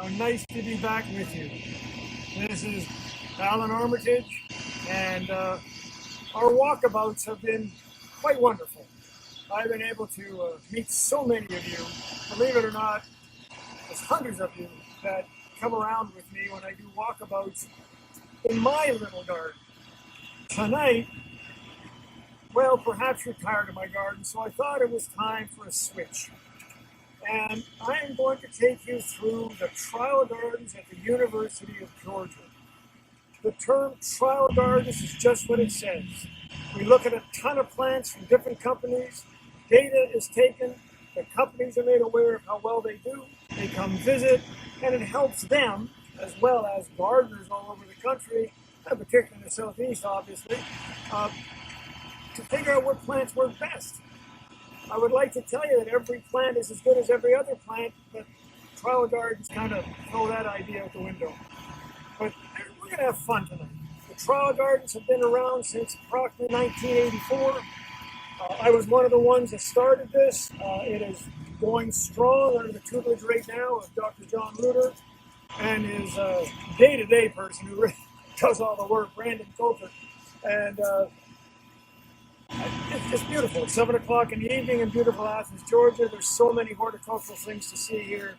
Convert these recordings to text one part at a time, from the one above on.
Nice to be back with you. This is Alan Armitage, and our walkabouts have been quite wonderful. I've been able to meet so many of you. Believe it or not, there's hundreds of you that come around with me when I do walkabouts in my little garden. Tonight, well, perhaps you're tired of my garden, so I thought it was time for a switch. And I am going to take you through the trial gardens at the University of Georgia. The term trial gardens is just what it says. We look at a ton of plants from different companies. Data is taken. The companies are made aware of how well they do. They come visit, and it helps them, as well as gardeners all over the country, and particularly in the Southeast, obviously, to figure out what plants work best. I would like to tell you that every plant is as good as every other plant, but trial gardens kind of throw that idea out the window. But we're going to have fun tonight. The trial gardens have been around since approximately 1984. I was one of the ones that started this. It is going strong under the tutelage right now of Dr. John Luter and his day-to-day person who really does all the work, Brandon Coker. And it's beautiful. It's 7 o'clock in the evening in beautiful Athens, Georgia. There's so many horticultural things to see here.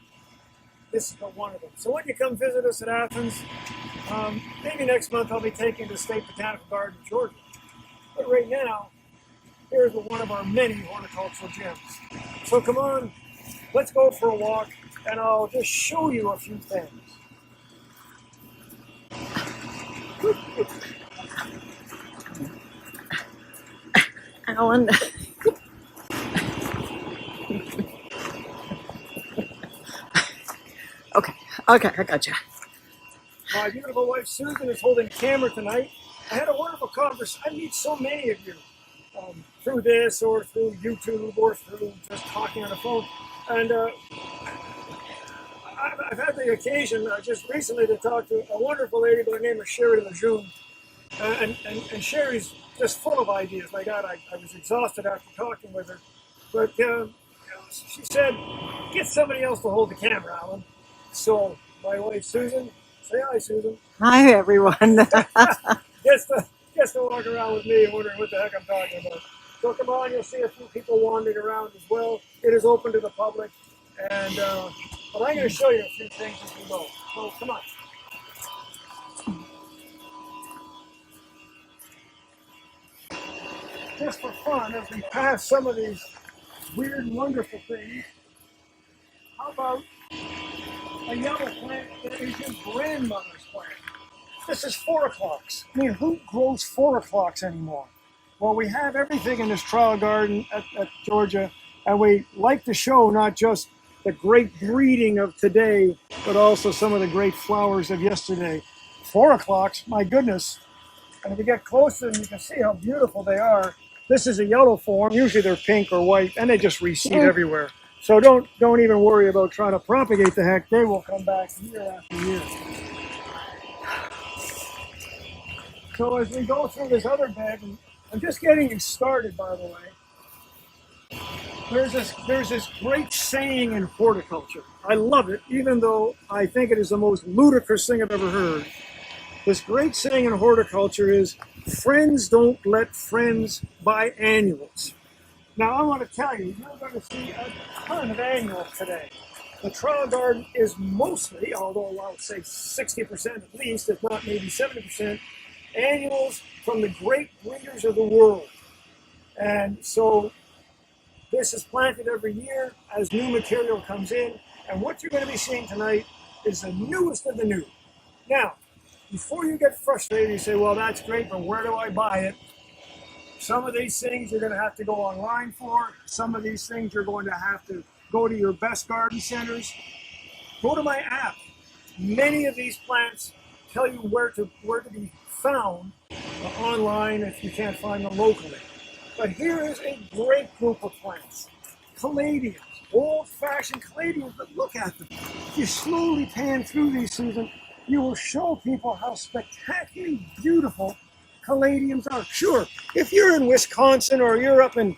This is one of them. So when you come visit us at Athens, maybe next month I'll be taking you to State Botanical Garden, Georgia. But right now, here's one of our many horticultural gems. So come on, let's go for a walk, and I'll just show you a few things. Alan. Okay, I got you. My beautiful wife Susan is holding camera tonight. I had a wonderful conversation. I meet so many of you through this or through YouTube or through just talking on the phone. And I've had the occasion just recently to talk to a wonderful lady by the name of Sherry Lejeune. And Sherry's just full of ideas. My God, I was exhausted after talking with her. But she said, get somebody else to hold the camera, Alan. So my wife Susan, say hi, Susan. Hi, everyone. gets to walk around with me and wondering what the heck I'm talking about. So come on, you'll see a few people wandering around as well. It is open to the public. And but I'm going to show you a few things as we go. So come on. Just for fun, as we pass some of these weird and wonderful things, how about a yellow plant that is your grandmother's plant? This is 4 o'clocks. I mean, who grows 4 o'clocks anymore? Well, we have everything in this trial garden at Georgia, and we like to show not just the great breeding of today, but also some of the great flowers of yesterday. 4 o'clocks, my goodness. And if you get closer, you can see how beautiful they are. This is a yellow form. Usually they're pink or white, and they just reseed everywhere. So don't even worry about trying to propagate the heck. They will come back year after year. So as we go through this other bed, and I'm just getting you started, by the way. There's this great saying in horticulture. I love it, even though I think it is the most ludicrous thing I've ever heard. This great saying in horticulture is, friends don't let friends buy annuals. Now, I want to tell you, you're going to see a ton of annuals today. The trial garden is mostly, although I would say 60% at least, if not maybe 70%, annuals from the great breeders of the world. And so this is planted every year as new material comes in. And what you're going to be seeing tonight is the newest of the new. Now, before you get frustrated, you say, well, that's great, but where do I buy it? Some of these things you're going to have to go online for. Some of these things you're going to have to go to your best garden centers. Go to my app. Many of these plants tell you where to be found online if you can't find them locally. But here is a great group of plants. Caladiums, old-fashioned caladiums, but look at them. If you slowly pan through these, Susan, you will show people how spectacularly beautiful caladiums are. Sure, if you're in Wisconsin or you're up in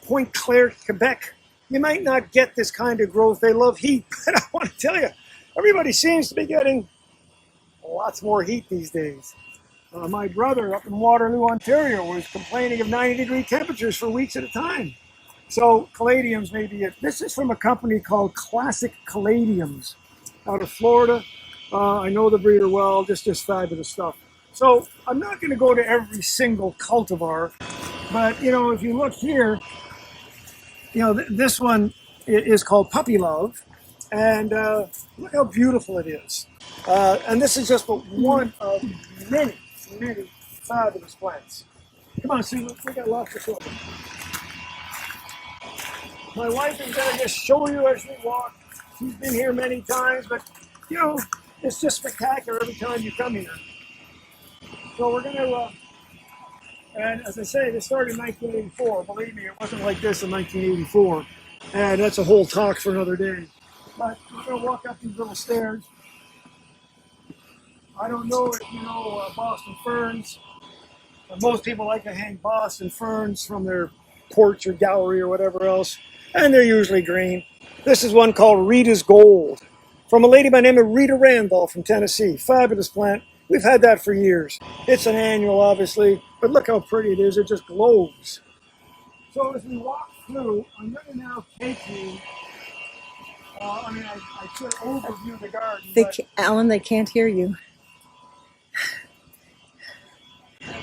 Pointe Claire, Quebec, you might not get this kind of growth. They love heat, but I want to tell you, everybody seems to be getting lots more heat these days. My brother up in Waterloo, Ontario, was complaining of 90-degree temperatures for weeks at a time. So caladiums may be it. This is from a company called Classic Caladiums out of Florida. I know the breeder well, just fabulous stuff. So I'm not going to go to every single cultivar, but you know, if you look here, you know, this one is called Puppy Love, and look how beautiful it is. And this is just one of many fabulous plants. Come on, Susan, we got lots to show. My wife is going to just show you as we walk. She's been here many times, but you know, it's just spectacular every time you come here. So we're going to, and as I say, this started in 1984. Believe me, it wasn't like this in 1984. And that's a whole talk for another day. But we're going to walk up these little stairs. I don't know if you know Boston ferns. Most people like to hang Boston ferns from their porch or gallery or whatever else, and they're usually green. This is one called Rita's Gold, from a lady by the name of Rita Randolph from Tennessee. Fabulous plant. We've had that for years. It's an annual, obviously, but look how pretty it is. It just glows. So as we walk through, I'm going to now take you. I should overview the garden. Alan, they can't hear you.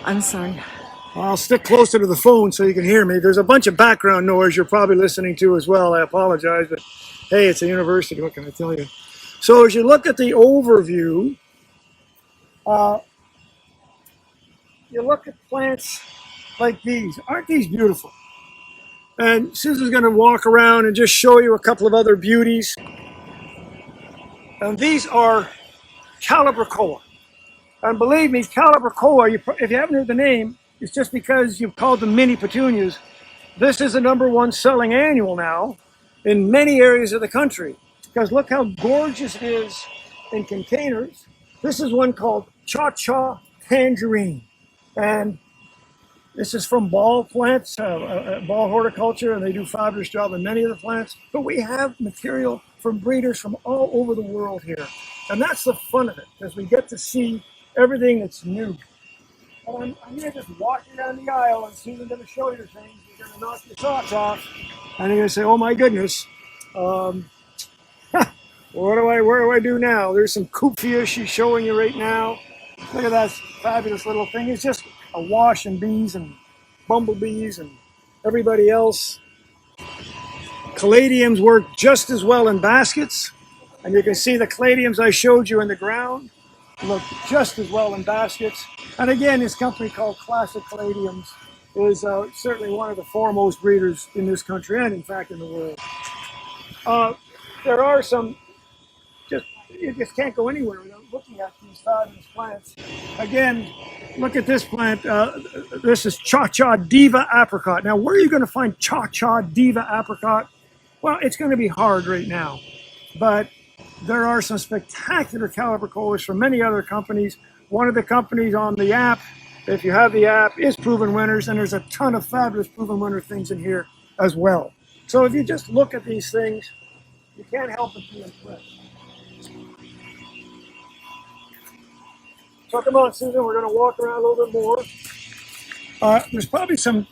I'm sorry. I'll stick closer to the phone so you can hear me. There's a bunch of background noise you're probably listening to as well. I apologize, but hey, it's a university. What can I tell you? So as you look at the overview, you look at plants like these. Aren't these beautiful? And Susan's going to walk around and just show you a couple of other beauties. And these are Calibrachoa. And believe me, Calibrachoa, if you haven't heard the name, it's just because you've called them mini petunias. This is the #1 selling annual now in many areas of the country. Because look how gorgeous it is in containers. This is one called Cha-Cha Tangerine. And this is from Ball Plants, Ball Horticulture, and they do a fabulous job in many of the plants. But we have material from breeders from all over the world here. And that's the fun of it, because we get to see everything that's new. And I'm going to just walk you down the aisle, and Susan's going to show you things. You're going to knock your socks off, and you're going to say, oh my goodness, where do I do now? There's some Kupfia she's showing you right now. Look at that fabulous little thing. It's just awash in bees and bumblebees and everybody else. Caladiums work just as well in baskets. And you can see the caladiums I showed you in the ground look just as well in baskets. And again, this company called Classic Caladiums is certainly one of the foremost breeders in this country and in fact in the world. There are some, you just can't go anywhere without looking at these fabulous plants. Again, look at this plant. This is Cha-Cha Diva Apricot. Now, where are you going to find Cha-Cha Diva Apricot? Well, it's going to be hard right now. But there are some spectacular Calibrachoas from many other companies. One of the companies on the app, if you have the app, is Proven Winners, and there's a ton of fabulous Proven Winner things in here as well. So if you just look at these things, you can't help but be impressed. So come on, Susan, we're going to walk around a little bit more. There's probably some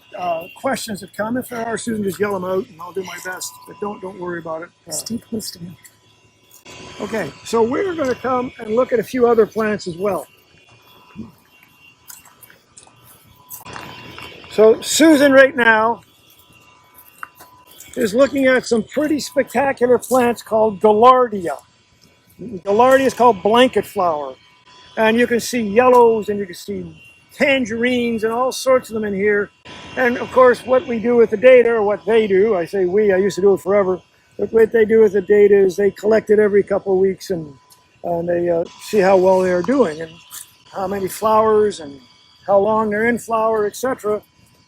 questions that come. If there are, Susan, just yell them out, and I'll do my best. But don't worry about it. Stay close to me. Okay, so we're going to come and look at a few other plants as well. So Susan right now is looking at some pretty spectacular plants called Gaillardia. Gaillardia is called blanket flower. And you can see yellows and you can see tangerines and all sorts of them in here. And of course, what we do with the data, or what they do, I say we, I used to do it forever. But what they do with the data is they collect it every couple of weeks and they see how well they are doing and how many flowers and how long they're in flower, etc.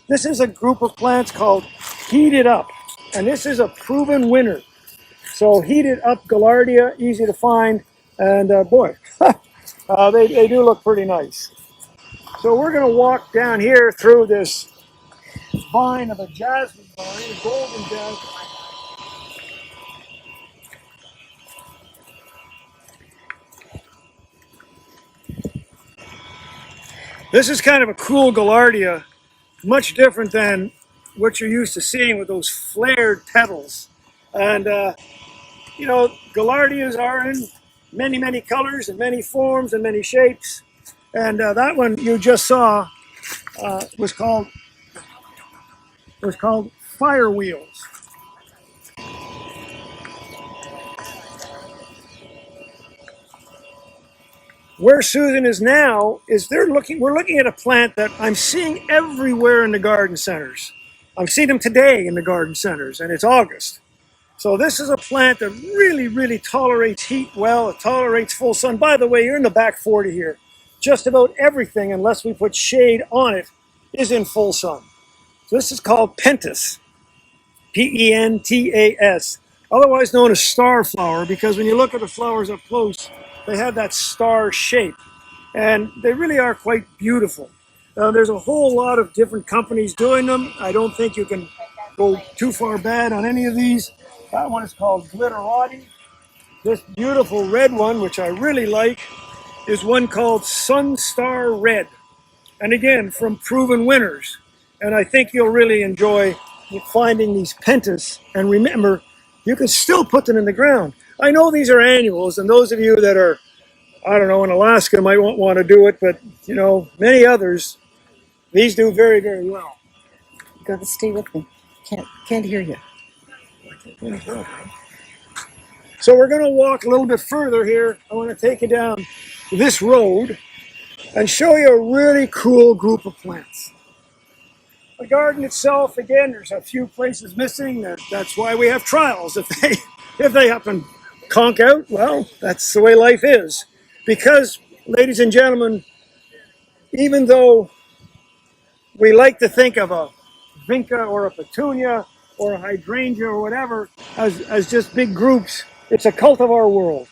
This is a group of plants called Heated Up. And this is a proven winner. So Heated Up Gaillardia, easy to find. And boy, they do look pretty nice. So we're going to walk down here through this vine of a jasmine vine, a golden jasmine. This is kind of a cool Gaillardia, much different than what you're used to seeing with those flared petals. And you know, Gaillardias are in many, many colors and many forms and many shapes. And that one you just saw was called Fire Wheels. Where Susan is now is we're looking at a plant that I'm seeing everywhere in the garden centers. I'm seeing them today in the garden centers, and it's August. So this is a plant that really, really tolerates heat well. It tolerates full sun. By the way, you're in the back 40 here. Just about everything, unless we put shade on it, is in full sun. So this is called Pentas, Pentas, otherwise known as star flower, because when you look at the flowers up close, they have that star shape, and they really are quite beautiful. There's a whole lot of different companies doing them. I don't think you can go too far bad on any of these. That one is called Glitterati. This beautiful red one, which I really like, is one called Sunstar Red. And again, from proven winners. And I think you'll really enjoy finding these pentas. And remember, you can still put them in the ground. I know these are annuals, and those of you that are, I don't know, in Alaska might want to do it, but you know, many others, these do very, very well. You gotta stay with me. Can't hear you. So we're going to walk a little bit further here. I want to take you down this road and show you a really cool group of plants. The garden itself, again, there's a few places missing. That's why we have trials. If they happen to conk out, well, that's the way life is. Because, ladies and gentlemen, even though we like to think of a Vinca or a Petunia or a Hydrangea or whatever as just big groups, it's a cultivar world.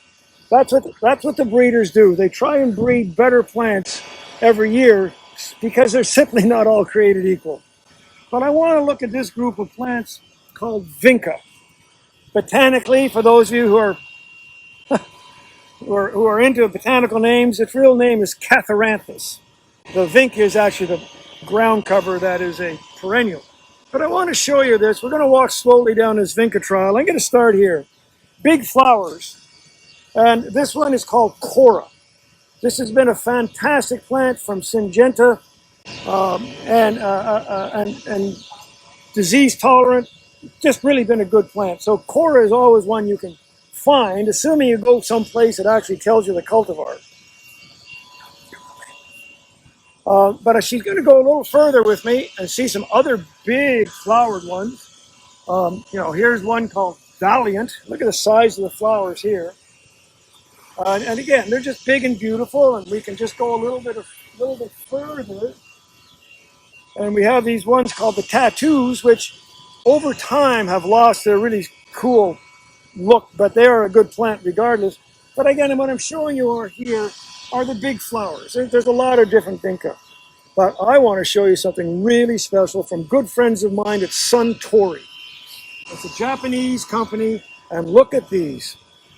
That's what the breeders do. They try and breed better plants every year because they're simply not all created equal. But I want to look at this group of plants called Vinca. Botanically, for those of you who are into botanical names, its real name is Catharanthus. The Vinca is actually the ground cover that is a perennial. But I want to show you this. We're going to walk slowly down this Vinca trial. I'm going to start here. Big flowers. And this one is called Cora. This has been a fantastic plant from Syngenta and disease tolerant. Just really been a good plant. So Cora is always one you can find, assuming you go someplace that actually tells you the cultivar. But she's going to go a little further with me and see some other big flowered ones. You know, here's one called Valiant. Look at the size of the flowers here. And again, they're just big and beautiful, and we can just go a little bit further. And we have these ones called the Tattoos, which over time have lost their really cool look, but they are a good plant regardless. But again, what I'm showing you here are the big flowers. There's a lot of different Vinca. But I want to show you something really special from good friends of mine at Suntory. It's a Japanese company, and look at these.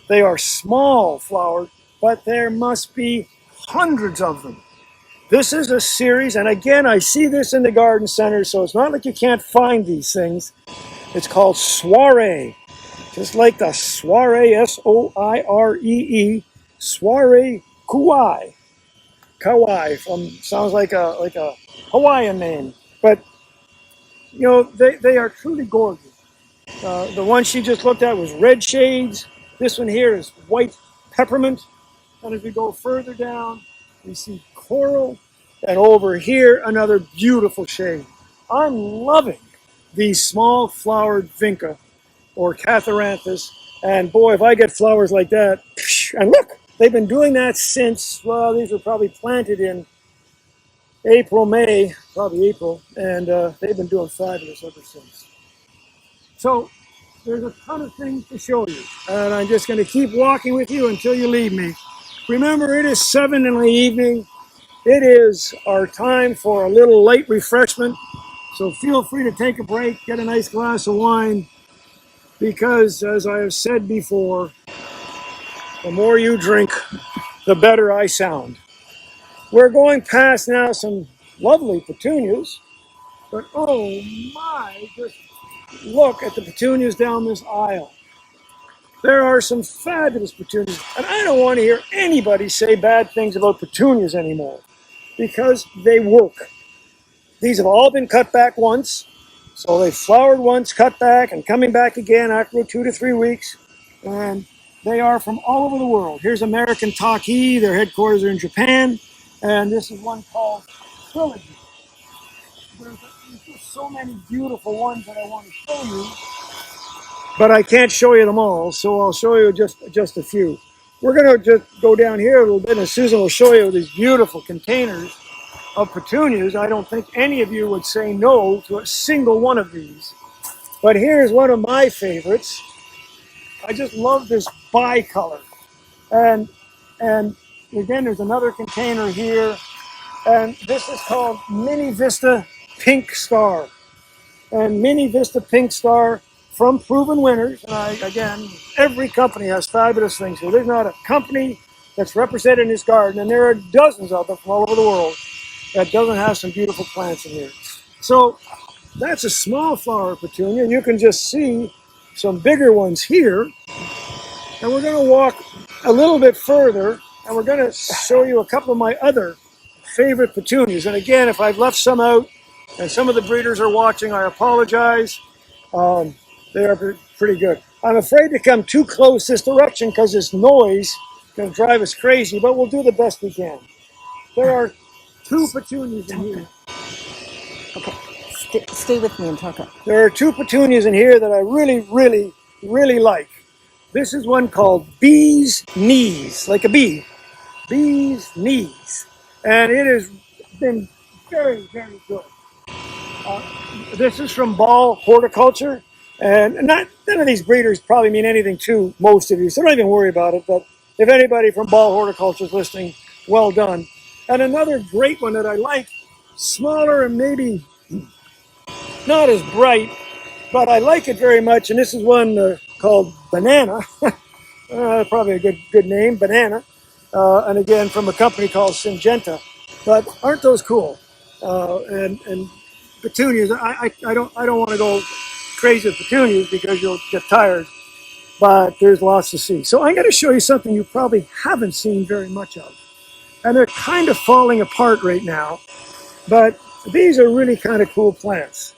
They are small flowered, but there must be hundreds of them. This is a series, and again, I see this in the garden center, so it's not like you can't find these things. It's called Soiree, just like the Soiree, S-O-I-R-E-E, Soiree Kauai. Kauai, sounds like a Hawaiian name, but you know, they are truly gorgeous. The one she just looked at was red shades. This one here is white peppermint. And as we go further down, we see coral. And over here, another beautiful shade. I'm loving these small flowered Vinca or Catharanthus. And boy, if I get flowers like that, and look, they've been doing that since, well, these were probably planted in April, May, probably April. And they've been doing fabulous ever since. So there's a ton of things to show you, and I'm just going to keep walking with you until you leave me. Remember, it is 7 in the evening. It is our time for a little light refreshment, so feel free to take a break, get a nice glass of wine, because as I have said before, the more you drink, the better I sound. We're going past now some lovely petunias, but oh my, just look at the petunias down this aisle. There are some fabulous petunias, and I don't want to hear anybody say bad things about petunias anymore because they work. These have all been cut back once, so they flowered once, cut back, and coming back again after 2 to 3 weeks. And they are from all over the world. Here's American Taki, their headquarters are in Japan, and this is one called Trilogy. There's just so many beautiful ones that I want to show you, but I can't show you them all, so I'll show you just a few. We're going to just go down here a little bit, and Susan will show you these beautiful containers of petunias. I don't think any of you would say no to a single one of these. But here's one of my favorites. I just love this bicolor. And again, there's another container here. And this is called Mini Vista Pink Star. And Mini Vista Pink Star from proven winners. And again, every company has fabulous things. So there's not a company that's represented in this garden, and there are dozens of them from all over the world, that doesn't have some beautiful plants in here. So that's a small flower petunia. You can just see some bigger ones here. And we're going to walk a little bit further, and we're going to show you a couple of my other favorite petunias. And again, if I've left some out and some of the breeders are watching, I apologize. They are pretty good. I'm afraid to come too close this direction because this noise is going to drive us crazy, but we'll do the best we can. There are 2 petunias in here. Okay, stay with me and talk up. There are 2 petunias in here that I really like. This is one called Bee's Knees, like a bee. Bee's Knees. And it has been very good. This is from Ball Horticulture. And none of these breeders probably mean anything to most of you, so don't even worry about it. But if anybody from Ball Horticulture is listening, well done. And another great one that I like, smaller and maybe not as bright, but I like it very much. And this is one called Banana. Probably a good name, Banana. And again, from a company called Syngenta. But aren't those cool? And petunias, I don't want to go crazy with petunias because you'll get tired. But there's lots to see. So I'm going to show you something you probably haven't seen very much of. And they're kind of falling apart right now, but these are really kind of cool plants.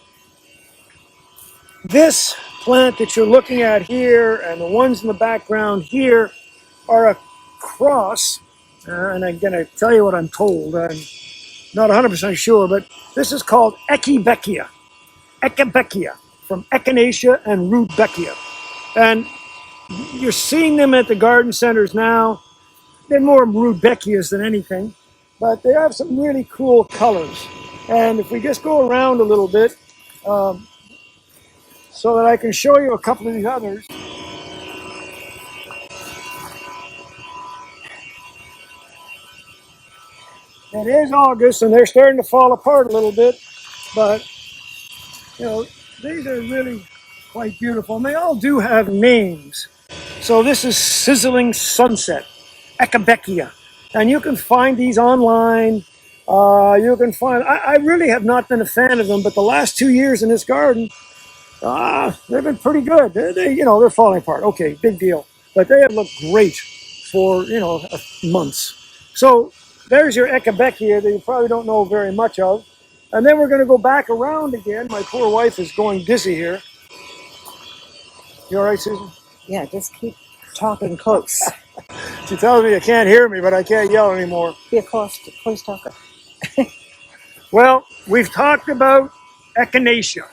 This plant that you're looking at here and the ones in the background here are a cross, and I'm going to tell you what I'm told. I'm not 100% sure, but this is called Echibeckia. Echibeckia, from Echinacea and Rudbeckia. And you're seeing them at the garden centers now. They're more Rudbeckias than anything, but they have some really cool colors. And if we just go around a little bit, so that I can show you a couple of these others. It is August, and they're starting to fall apart a little bit, but you know, these are really quite beautiful. And they all do have names. So this is Sizzling Sunset, Echibeckia. And you can find these online. You can find, I really have not been a fan of them, but the last 2 years in this garden, they've been pretty good. They're falling apart. Okay, big deal. But they have looked great for, months. So there's your Echibeckia that you probably don't know very much of. And then we're going to go back around again. My poor wife is going dizzy here. You all right, Susan? Yeah, just keep talking close. She tells me you can't hear me, but I can't yell anymore. Be a close talker. Well, we've talked about Echinacea.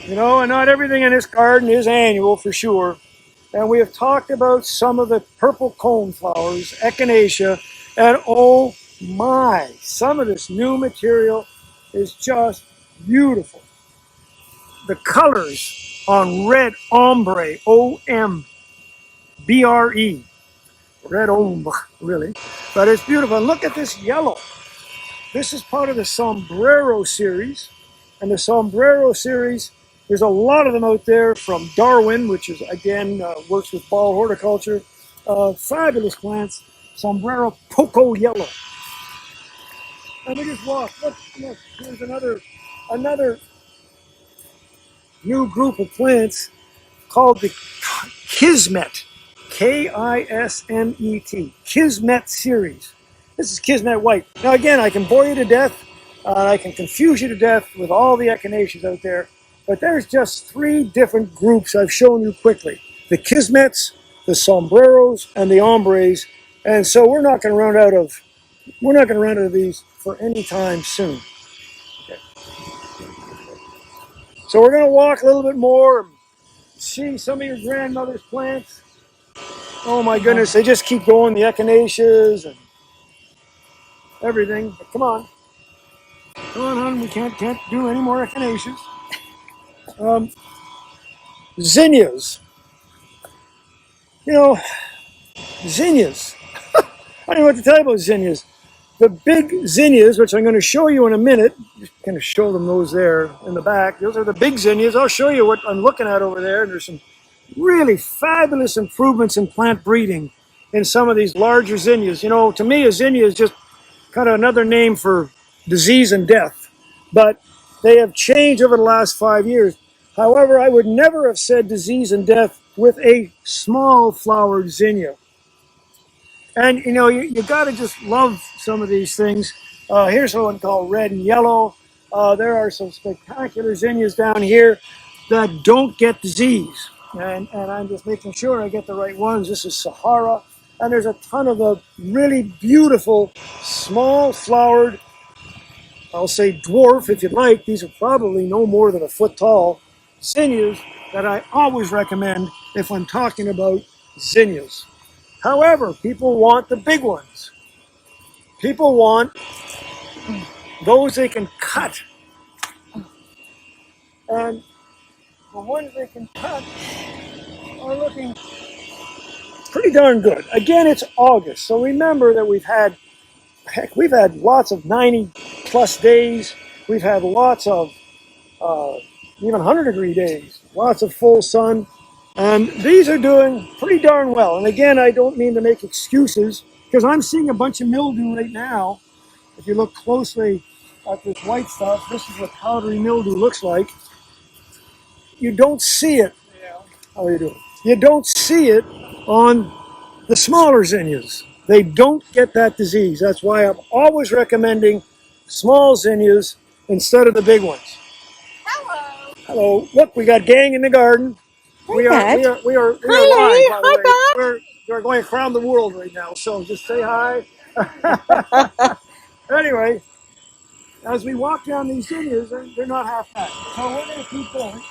And not everything in this garden is annual for sure. And we have talked about some of the purple cone flowers, Echinacea, and oh my, some of this new material is just beautiful. The colors on red ombre, O-M-B-R-E, red ombre, really, but it's beautiful. And look at this yellow. This is part of the Sombrero series, and the Sombrero series, there's a lot of them out there from Darwin, which is, again, works with Ball Horticulture. Fabulous plants. Sombrero Poco Yellow. And we just walk. Look, here's another new group of plants called the Kismet, Kismet, Kismet Series. This is Kismet White. Now again, I can bore you to death, I can confuse you to death with all the echinaceas out there, but there's just 3 different groups I've shown you quickly. The Kismets, the Sombreros, and the Ombres, and so we're not going to run out of these for any time soon. Okay. So we're going to walk a little bit more, see some of your grandmother's plants. Oh my goodness, they just keep going, the echinaceas and everything. But come on, hon, we can't do any more echinaceas. Zinnias. You know, zinnias. I don't know what to tell you about zinnias. The big zinnias, which I'm going to show you in a minute, just going to show them those there in the back. Those are the big zinnias. I'll show you what I'm looking at over there. And there's some really fabulous improvements in plant breeding in some of these larger zinnias. You know, to me, a zinnia is just kind of another name for disease and death. But they have changed over the last 5 years. However, I would never have said disease and death with a small flowered zinnia. And you know, you got to just love some of these things. Here's one called red and yellow. There are some spectacular zinnias down here that don't get disease. And I'm just making sure I get the right ones. This is Sahara. And there's a ton of the really beautiful, small flowered, I'll say dwarf if you'd like. These are probably no more than a foot tall zinnias that I always recommend if I'm talking about zinnias. However, people want the big ones. People want those they can cut. And the ones they can cut are looking pretty darn good. Again, it's August, so remember that we've had lots of 90 plus days. We've had lots of even 100-degree days, lots of full sun. And these are doing pretty darn well. And again, I don't mean to make excuses, because I'm seeing a bunch of mildew right now. If you look closely at this white stuff, this is what powdery mildew looks like. You don't see it. How are you doing? You don't see it on the smaller zinnias. They don't get that disease. That's why I'm always recommending small zinnias instead of the big ones. Hello. Hello. Look, we got gang in the garden. We are live, by the way. We're going around the world right now, so just say hi. Anyway, as we walk down these zinnias, they're not half bad. So we're going to keep going.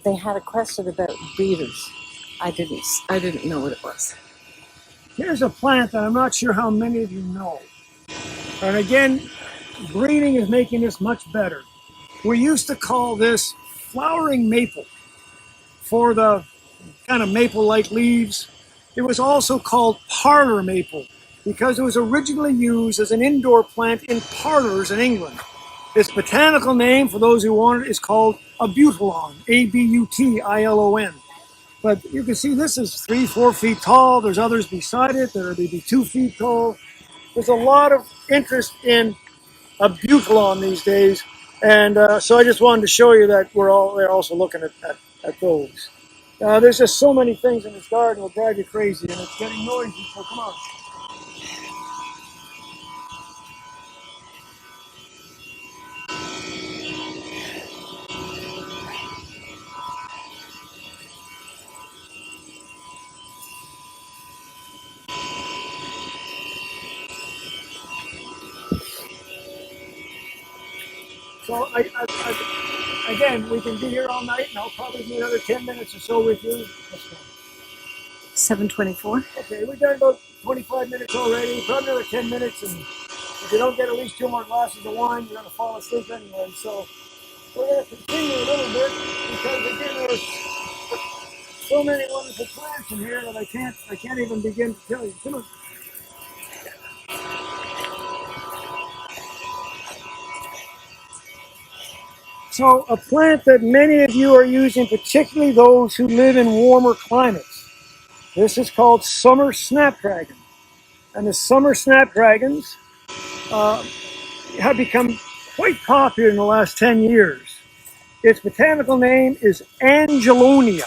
They had a question about breeders. I didn't know what it was. Here's a plant that I'm not sure how many of you know. And again, breeding is making this much better. We used to call this flowering maple for the kind of maple-like leaves. It was also called parlor maple because it was originally used as an indoor plant in parlors in England. Its botanical name, for those who want it, is called abutilon, A-B-U-T-I-L-O-N. But you can see this is 3-4 feet tall. There's others beside it that are maybe 2 feet tall. There's a lot of interest in abutilon these days. And so I just wanted to show you that they're also looking at those. There's just so many things in this garden that will drive you crazy, and it's getting noisy, so come on. So again, we can be here all night, and I'll probably do another 10 minutes or so with you. 7:24. Okay, we've done about 25 minutes already. Probably another 10 minutes, and if you don't get at least 2 more glasses of wine, you're going to fall asleep anyway. So we're going to continue a little bit because again, there's so many wonderful plants in here that I can't even begin to tell you. Come on. So a plant that many of you are using, particularly those who live in warmer climates. This is called summer snapdragon. And the summer snapdragons have become quite popular in the last 10 years. Its botanical name is Angelonia.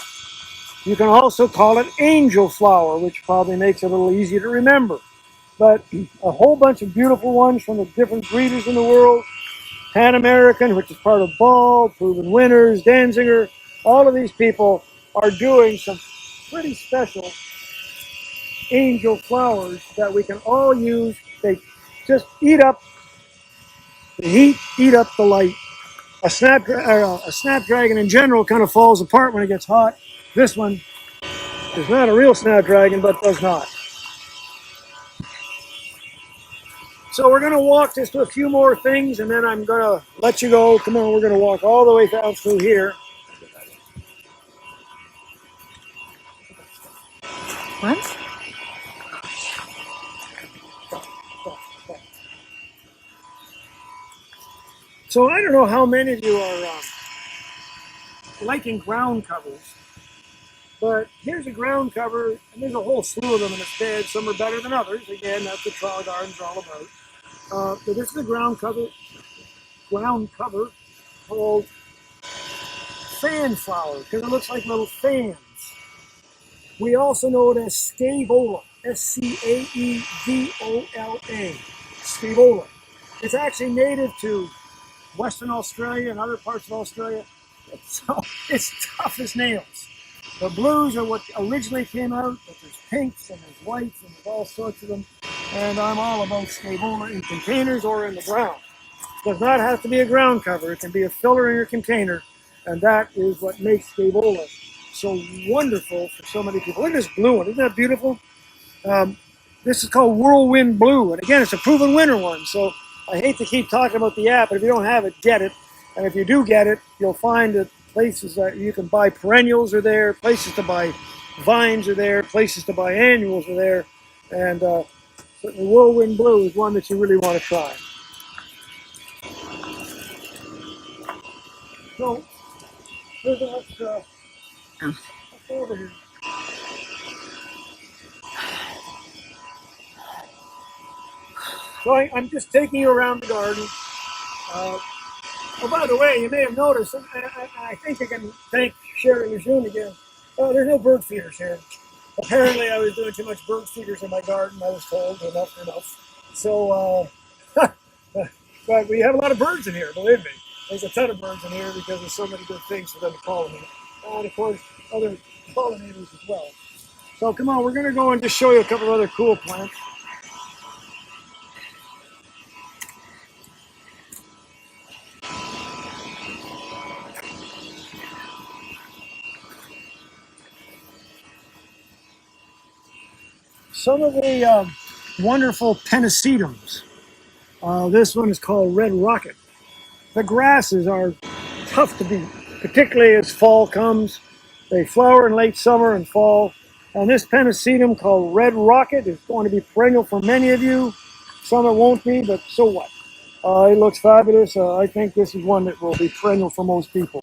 You can also call it angel flower, which probably makes it a little easier to remember. But a whole bunch of beautiful ones from the different breeders in the world. Pan American, which is part of Ball, Proven Winners, Danziger. All of these people are doing some pretty special angel flowers that we can all use. They just eat up the heat, eat up the light. A snapdragon in general kind of falls apart when it gets hot. This one is not a real snapdragon, but does not. So we're going to walk just to a few more things, and then I'm going to let you go. Come on, we're going to walk all the way down through here. What? So I don't know how many of you are liking ground covers, but here's a ground cover, and there's a whole slew of them in its bed. Some are better than others. Again, that's what trial gardens are all about. But this is a ground cover called fan flower because it looks like little fans. We also know it as scaevola, S-C-A-E-V-O-L-A, scaevola. It's actually native to Western Australia and other parts of Australia. So it's tough as nails. The blues are what originally came out, but there's pinks and there's whites and there's all sorts of them. And I'm all about scaevola in containers or in the ground. It does not have to be a ground cover. It can be a filler in your container. And that is what makes scaevola so wonderful for so many people. Look at this blue one. Isn't that beautiful? This is called Whirlwind Blue. And again, it's a proven winner one. So I hate to keep talking about the app, but if you don't have it, get it. And if you do get it, you'll find that places that you can buy perennials are there, places to buy vines are there, places to buy annuals are there. And certainly Whirlwind Blue is one that you really want to try. So, let's over here. So I'm just taking you around the garden. Oh, by the way, you may have noticed, I think I can thank Sherry Lejeune again. There's no bird feeders here. Apparently, I was doing too much bird feeders in my garden. I was told enough. So, but we have a lot of birds in here, believe me. There's a ton of birds in here because there's so many good things for them to pollinate. And of course, other pollinators as well. So come on, we're going to go and just show you a couple of other cool plants. Some of the wonderful pennisetums. This one is called Red Rocket. The grasses are tough to beat, particularly as fall comes. They flower in late summer and fall. And this pennisetum called Red Rocket is going to be perennial for many of you. Some it won't be, but so what? It looks fabulous. I think this is one that will be perennial for most people.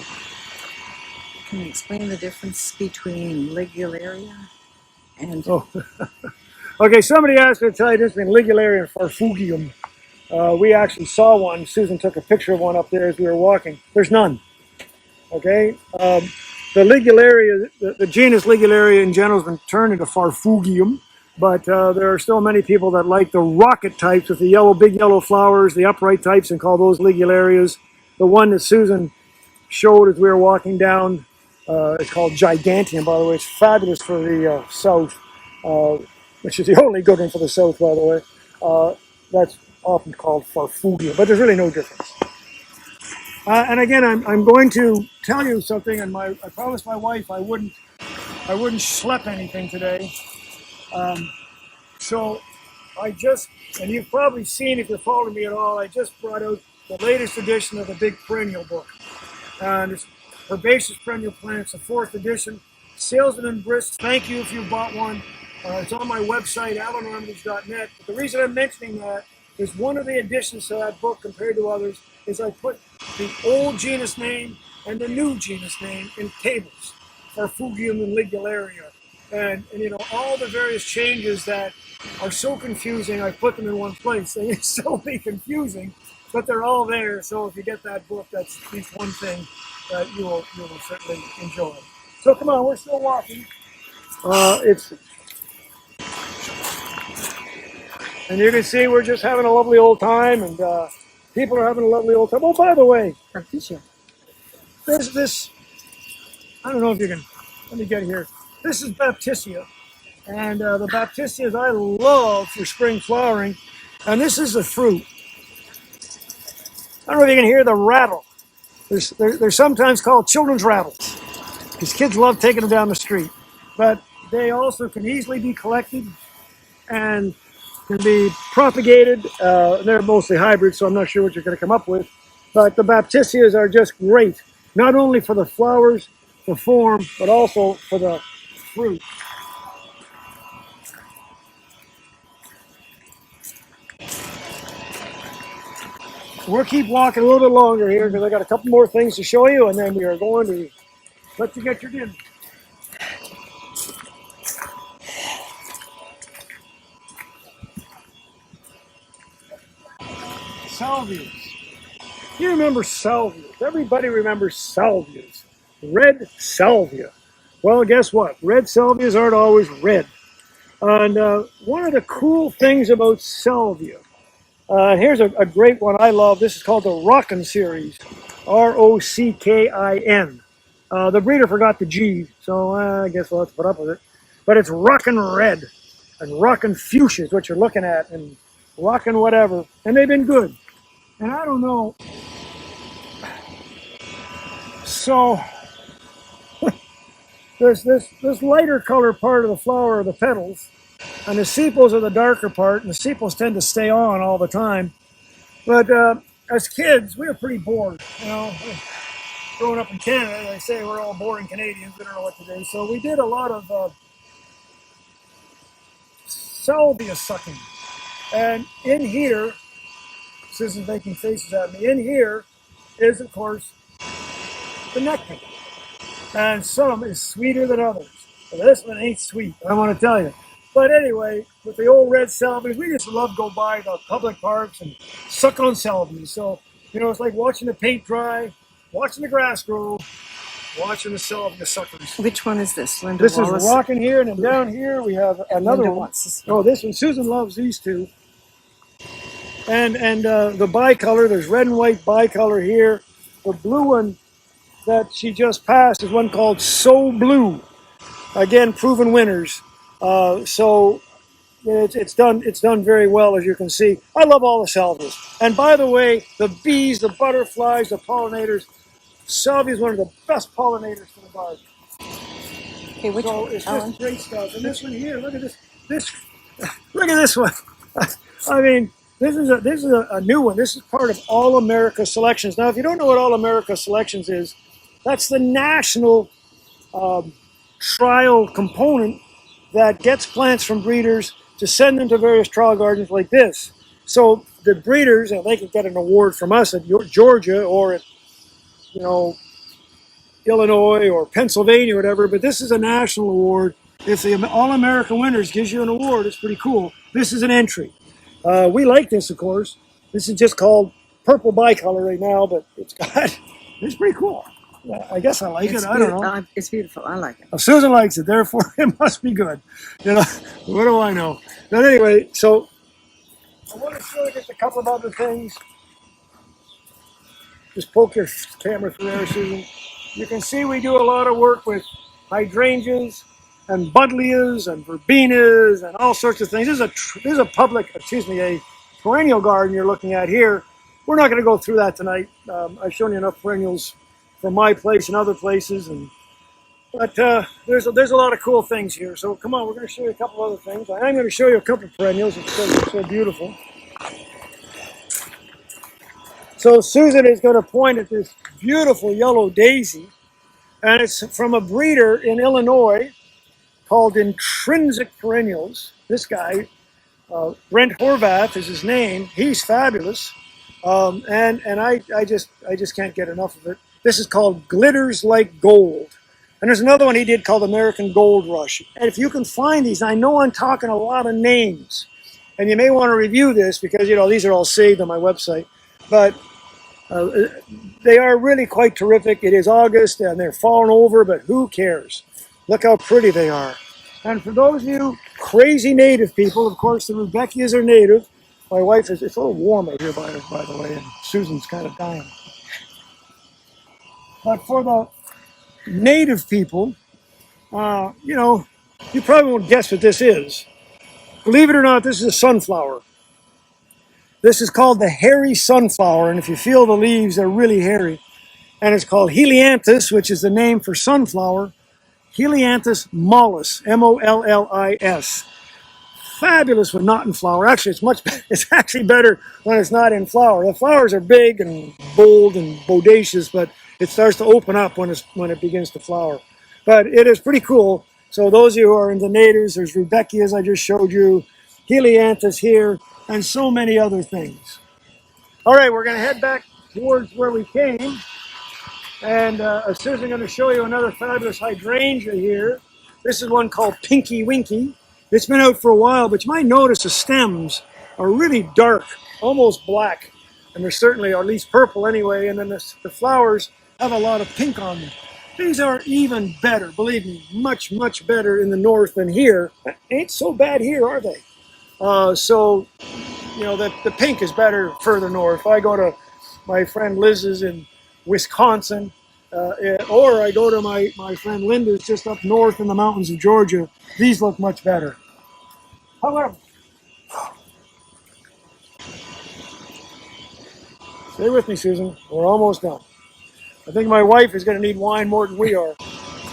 Can you explain the difference between Ligularia and... Oh. Okay, somebody asked me to tell you this between Ligularia and Farfugium. We actually saw one. Susan took a picture of one up there as we were walking. There's none. Okay? The Ligularia, the genus Ligularia in general has been turned into Farfugium, but there are still many people that like the rocket types with the big yellow flowers, the upright types, and call those Ligularias. The one that Susan showed as we were walking down, it's called Giganteum, by the way. It's fabulous for the south, which is the only good one for the south, by the way. That's often called Farfugia, but there's really no difference. And again, I'm going to tell you something, and I promised my wife I wouldn't schlep anything today. So I just, and you've probably seen if you're following me at all, I just brought out the latest edition of the Big Perennial book. And it's Herbaceous Perennial Plants, the 4th edition. Sales have been brisk. Thank you if you bought one. It's on my website, alanormitage.net. But the reason I'm mentioning that is one of the additions to that book compared to others is I put the old genus name and the new genus name in tables, Farfugium and Ligularia, and you know, all the various changes that are so confusing. I put them in one place. They still be confusing, but they're all there. So if you get that book, that's at least one thing that you will certainly enjoy. So come on, we're still walking. And you can see we're just having a lovely old time, and people are having a lovely old time. Oh, by the way, there's this, I don't know if you can, let me get here. This is Baptisia, and the Baptisias I love for spring flowering, and this is the fruit. I don't know if you can hear the rattle. They're sometimes called children's rattles, because kids love taking them down the street. But they also can easily be collected and can be propagated. They're mostly hybrids, so I'm not sure what you're going to come up with. But the Baptisias are just great, not only for the flowers, the form, but also for the fruit. We'll keep walking a little bit longer here because I got a couple more things to show you, and then we are going to let you get your dinner. Salvias. You remember salvias. Everybody remembers salvias. Red salvia. Well, guess what? Red salvias aren't always red. And one of the cool things about salvia, here's a great one I love. This is called the Rockin Series. Rockin. The breeder forgot the G, so I guess we'll have to put up with it. But it's Rockin Red and Rockin Fuchsia is what you're looking at, and Rockin whatever. And they've been good. And I don't know. So there's this lighter color part of the flower of the petals, and the sepals are the darker part, and the sepals tend to stay on all the time. But as kids, we were pretty bored. You know, growing up in Canada, they say we're all boring Canadians. We don't know what to do. So we did a lot of salvia sucking. And in here, Susan's making faces at me. In here is, of course, the nectar. And some is sweeter than others. But this one ain't sweet, I want to tell you. But anyway, with the old red salvias, we just love to go by the public parks and suck on salvias. So, you know, it's like watching the paint dry, watching the grass grow, watching the salvia suckers. Which one is this? Linda This Wallace? is rocking here, and then down here we have another Linda one. wants Oh, this one. Susan loves these two. And the bicolor, there's red and white bicolor here. The blue one that she just passed is one called So Blue. Again, proven winners. So it's done very well, as you can see. I love all the salvias. And by the way, the bees, the butterflies, the pollinators, salvia is one of the best pollinators for the garden. Okay, which So one? it's just great stuff. And this one here, look at this. Look at this one. I mean, this is a new one. This is part of All America Selections. Now, if you don't know what All America Selections is, that's the national trial component that gets plants from breeders to send them to various trial gardens like this. So the breeders, and they can get an award from us at Georgia or at, you know, Illinois or Pennsylvania or whatever, but this is a national award. If the All-America Winners gives you an award, it's pretty cool. This is an entry. We like this, of course. This is just called purple bicolor right now, but it's pretty cool. I guess I like it. I don't know. It's beautiful. I like it. Well, Susan likes it, therefore it must be good. You know, what do I know? But anyway, so I want to show you just a couple of other things. Just poke your camera through there, Susan. You can see we do a lot of work with hydrangeas and buddleias and verbenas and all sorts of things. This is a perennial garden you're looking at here. We're not going to go through that tonight. I've shown you enough perennials from my place and other places, but there's a lot of cool things here. So come on, we're going to show you a couple other things. I'm going to show you a couple of perennials because they're so beautiful. So Susan is going to point at this beautiful yellow daisy, and it's from a breeder in Illinois called Intrinsic Perennials. This guy, Brent Horvath is his name. He's fabulous. And I just can't get enough of it. This is called Glitters Like Gold. And there's another one he did called American Gold Rush. And if you can find these, I know I'm talking a lot of names, and you may want to review this because, you know, these are all saved on my website. But they are really quite terrific. It is August and they're falling over, but who cares? Look how pretty they are. And for those of you crazy native people, of course, the Rudbeckias are native. My wife is, it's a little warm out here, by the way, and Susan's kind of dying. But for the native people, you know, you probably won't guess what this is. Believe it or not, this is a sunflower. This is called the hairy sunflower, and if you feel the leaves, they're really hairy. And it's called Helianthus, which is the name for sunflower. Helianthus mollis, M-O-L-L-I-S. Fabulous when not in flower. Actually, it's much better. It's actually better when it's not in flower. The flowers are big and bold and bodacious, but it starts to open up when it begins to flower. But it is pretty cool. So those of you who are into natives, there's Rudbeckias I just showed you, Helianthus here, and so many other things. All right, we're going to head back towards where we came. And Susan's going to show you another fabulous hydrangea here. This is one called Pinky Winky. It's been out for a while, but you might notice the stems are really dark, almost black. And they're certainly, or at least purple anyway, and then the flowers have a lot of pink on them. These are even better, believe me, much, much better in the north than here. Ain't so bad here, are they? So, you know, the pink is better further north. I go to my friend Liz's in Wisconsin, or I go to my friend Linda's just up north in the mountains of Georgia. These look much better. However, stay with me, Susan. We're almost done. I think my wife is going to need wine more than we are.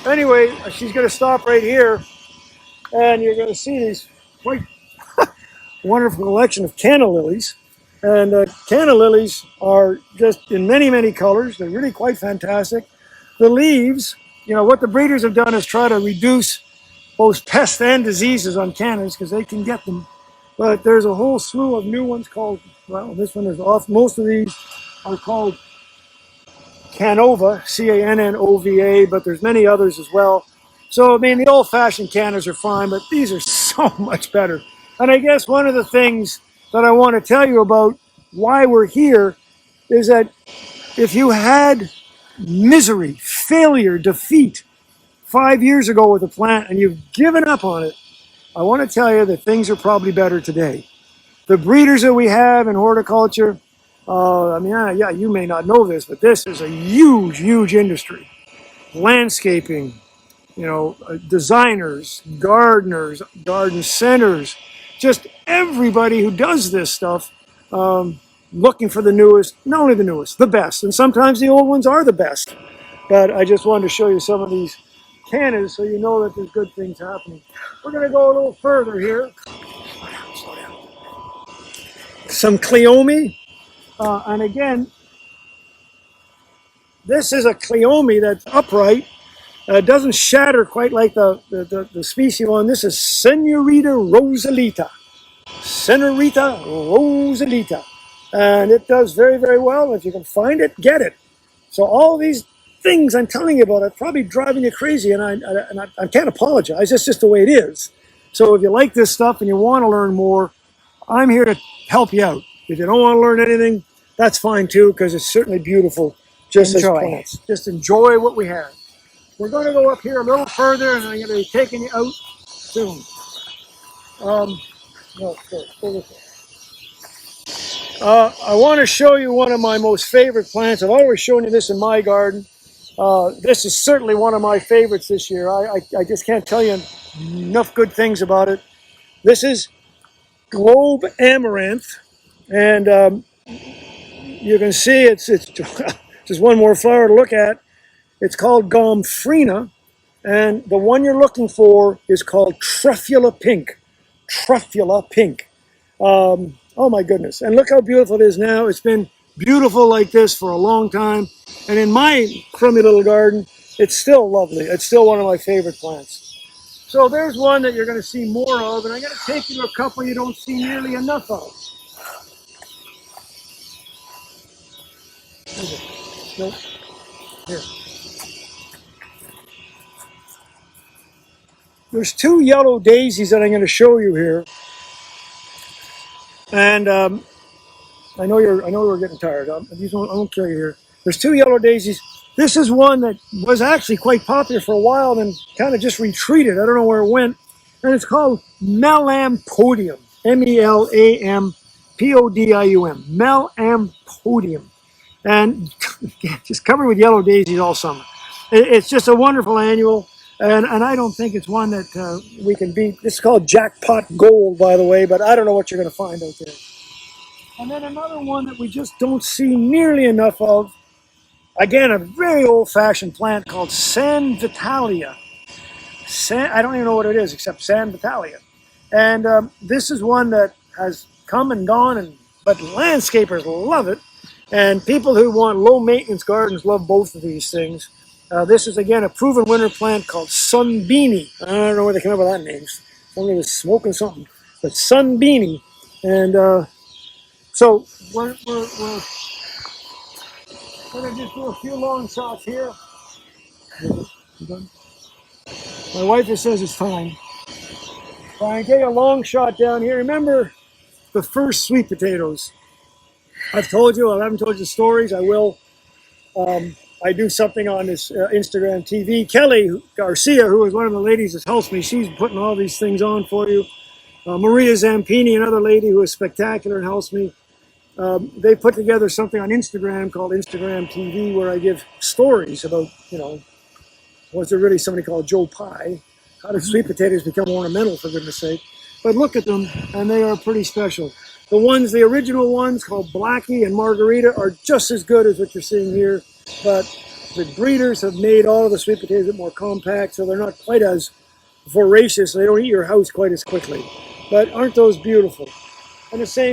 Anyway, she's going to stop right here, and you're going to see these quite wonderful collection of canna lilies. And canna lilies are just in many, many colors. They're really quite fantastic. The leaves, you know, what the breeders have done is try to reduce both pests and diseases on cannas because they can get them. But there's a whole slew of new ones called, well, this one is off. Most of these are called Canova, C-A-N-N-O-V-A, but there's many others as well. So, I mean, the old-fashioned cannas are fine, but these are so much better. And I guess one of the things that I want to tell you about why we're here is that if you had misery, failure, defeat 5 years ago with a plant and you've given up on it, I want to tell you that things are probably better today. The breeders that we have in horticulture, I mean, yeah, you may not know this, but this is a huge, huge industry. Landscaping, you know, designers, gardeners, garden centers, just everybody who does this stuff, looking for the newest, not only the newest, the best. And sometimes the old ones are the best. But I just wanted to show you some of these cannas so you know that there's good things happening. We're going to go a little further here. Slow down. Some Cleome. And again, this is a Cleome that's upright. Doesn't shatter quite like the species one. This is Senorita Rosalita. Senorita Rosalita. And it does very, very well. If you can find it, get it. So all these things I'm telling you about are probably driving you crazy, and I can't apologize. It's just the way it is. So if you like this stuff and you want to learn more, I'm here to help you out. If you don't want to learn anything, that's fine too, because it's certainly beautiful just as plants. Just enjoy what we have. We're going to go up here a little further, and I'm going to be taking you out soon. No, sorry, I want to show you one of my most favorite plants. I've always shown you this in my garden. This is certainly one of my favorites this year. I just can't tell you enough good things about it. This is Globe Amaranth, and you can see it's just one more flower to look at. It's called Gomphrena, and the one you're looking for is called Truffula Pink. Truffula Pink. Oh my goodness. And look how beautiful it is now. It's been beautiful like this for a long time. And in my crummy little garden, it's still lovely. It's still one of my favorite plants. So there's one that you're going to see more of, and I'm going to take you to a couple you don't see nearly enough of. Is it? Nope. Here. There's two yellow daisies that I'm going to show you here, and I know we're getting tired. I won't kill you here. There's two yellow daisies. This is one that was actually quite popular for a while, then kind of just retreated. I don't know where it went, and it's called Melampodium. Melampodium. Melampodium, and just covered with yellow daisies all summer. It's just a wonderful annual. And I don't think it's one that we can beat. This is called Jackpot Gold, by the way, but I don't know what you're going to find out there. And then another one that we just don't see nearly enough of, again, a very old-fashioned plant called San Vitalia. I don't even know what it is except San Vitalia. And this is one that has come and gone, but landscapers love it. And people who want low-maintenance gardens love both of these things. This is, again, a proven winter plant called Sunbeanie. I don't know where they came up with that name. Somebody was smoking something. But Sunbeanie. And so we're going to just do a few long shots here. My wife just says it's time. So I take a long shot down here. Remember the first sweet potatoes. I've told you, I haven't told you the stories. I will. I do something on this Instagram TV. Kelly Garcia, who is one of the ladies that helps me, she's putting all these things on for you. Maria Zampini, another lady who is spectacular and helps me. They put together something on Instagram called Instagram TV where I give stories about, was there really somebody called Joe Pye? How did sweet potatoes become ornamental, for goodness sake? But look at them, and they are pretty special. The original ones called Blackie and Margarita are just as good as what you're seeing here. But the breeders have made all of the sweet potatoes a bit more compact, so they're not quite as voracious. They don't eat your house quite as quickly. But aren't those beautiful? And the same